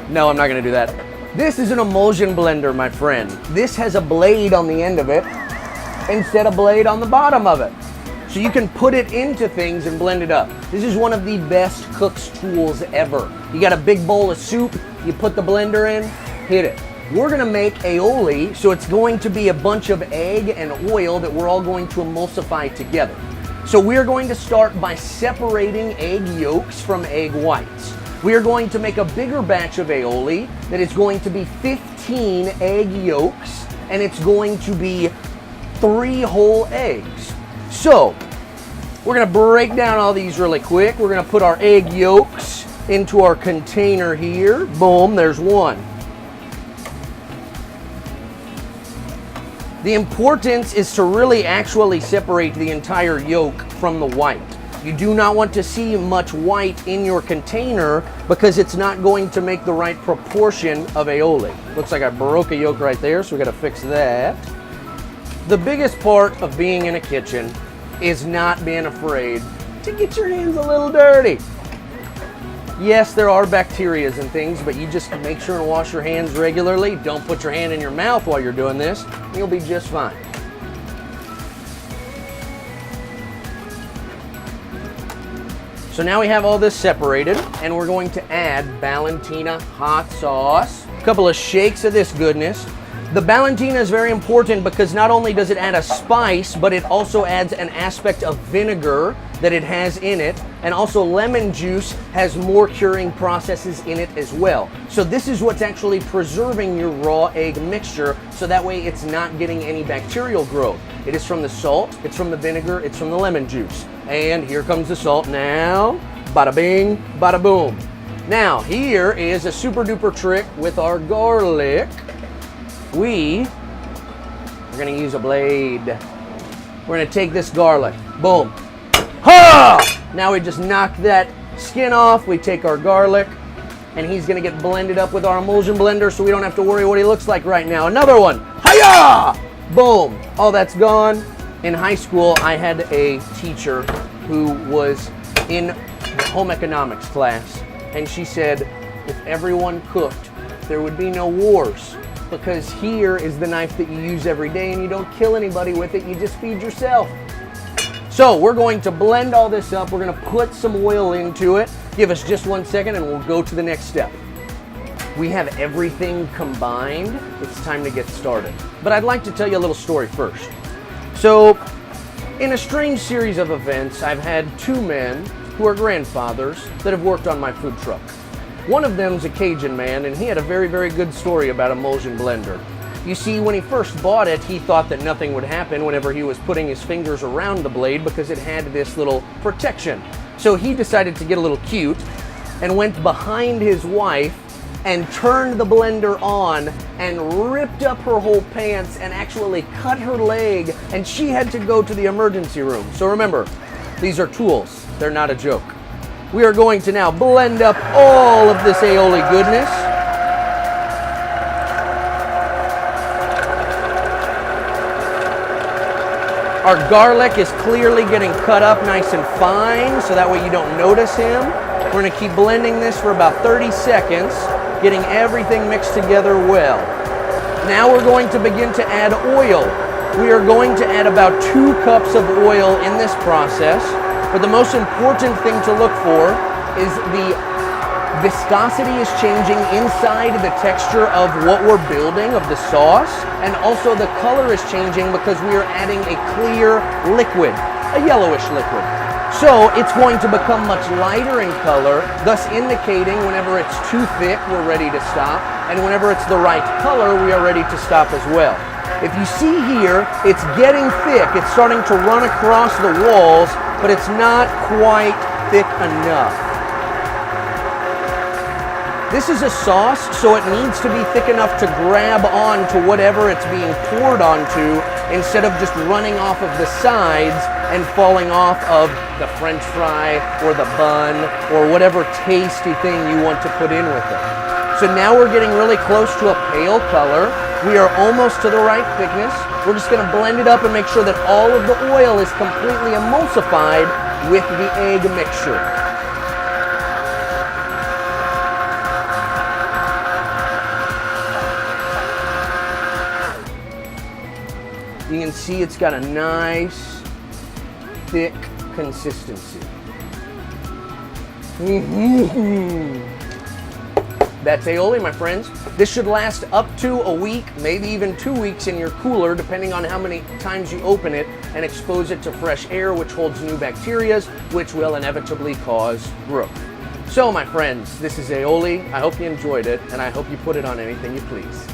No, I'm not gonna do that. This is an emulsion blender, my friend. This has a blade on the end of it instead of blade on the bottom of it. So you can put it into things and blend it up. This is one of the best cook's tools ever. You got a big bowl of soup, you put the blender in, hit it. We're gonna make aioli, so it's going to be a bunch of egg and oil that we're all going to emulsify together. So we're going to start by separating egg yolks from egg whites. We are going to make a bigger batch of aioli that is going to be 15 egg yolks, and it's going to be 3 whole eggs. So we're gonna break down all these really quick. We're gonna put our egg yolks into our container here. Boom, there's one. The importance is to really actually separate the entire yolk from the white. You do not want to see much white in your container because it's not going to make the right proportion of aioli. Looks like I broke a yolk right there, so we gotta fix that. The biggest part of being in a kitchen is not being afraid to get your hands a little dirty. Yes, there are bacteria and things, but you just make sure and wash your hands regularly. Don't put your hand in your mouth while you're doing this, and you'll be just fine. So now we have all this separated, and we're going to add Valentina hot sauce. A couple of shakes of this goodness. The Valentina is very important because not only does it add a spice, but it also adds an aspect of vinegar that it has in it, and also lemon juice has more curing processes in it as well. So this is what's actually preserving your raw egg mixture, so that way it's not getting any bacterial growth. It is from the salt, it's from the vinegar, it's from the lemon juice. And here comes the salt now. Bada bing, bada boom. Now, here is a super duper trick with our garlic. We are gonna use a blade. We're gonna take this garlic, boom. Ha! Now we just knock that skin off. We take our garlic, and he's gonna get blended up with our emulsion blender so we don't have to worry what he looks like right now. Another one, hiya! Boom, all that's gone. In high school, I had a teacher who was in the home economics class, and she said, if everyone cooked, there would be no wars. Because here is the knife that you use every day and you don't kill anybody with it, you just feed yourself. So we're going to blend all this up, we're gonna put some oil into it. Give us just 1 second and we'll go to the next step. We have everything combined, it's time to get started. But I'd like to tell you a little story first. So, in a strange series of events, I've had 2 men who are grandfathers that have worked on my food truck. One of them's a Cajun man, and he had a very, very good story about emulsion blender. You see, when he first bought it, he thought that nothing would happen whenever he was putting his fingers around the blade because it had this little protection. So he decided to get a little cute and went behind his wife and turned the blender on and ripped up her whole pants and actually cut her leg, and she had to go to the emergency room. So remember, these are tools, they're not a joke. We are going to now blend up all of this aioli goodness. Our garlic is clearly getting cut up nice and fine, so that way you don't notice him. We're gonna keep blending this for about 30 seconds, getting everything mixed together well. Now we're going to begin to add oil. We are going to add about 2 cups of oil in this process. But the most important thing to look for is the viscosity is changing inside the texture of what we're building, of the sauce, and also the color is changing because we are adding a clear liquid, a yellowish liquid. So it's going to become much lighter in color, thus indicating whenever it's too thick, we're ready to stop, and whenever it's the right color, we are ready to stop as well. If you see here, it's getting thick, it's starting to run across the walls, but it's not quite thick enough. This is a sauce, so it needs to be thick enough to grab onto whatever it's being poured onto instead of just running off of the sides and falling off of the French fry or the bun or whatever tasty thing you want to put in with it. So now we're getting really close to a pale color. We are almost to the right thickness. We're just going to blend it up and make sure that all of the oil is completely emulsified with the egg mixture. You can see it's got a nice, thick consistency. That's aioli, my friends. This should last up to a week, maybe even 2 weeks in your cooler, depending on how many times you open it and expose it to fresh air, which holds new bacteria, which will inevitably cause growth. So, my friends, this is aioli. I hope you enjoyed it, and I hope you put it on anything you please.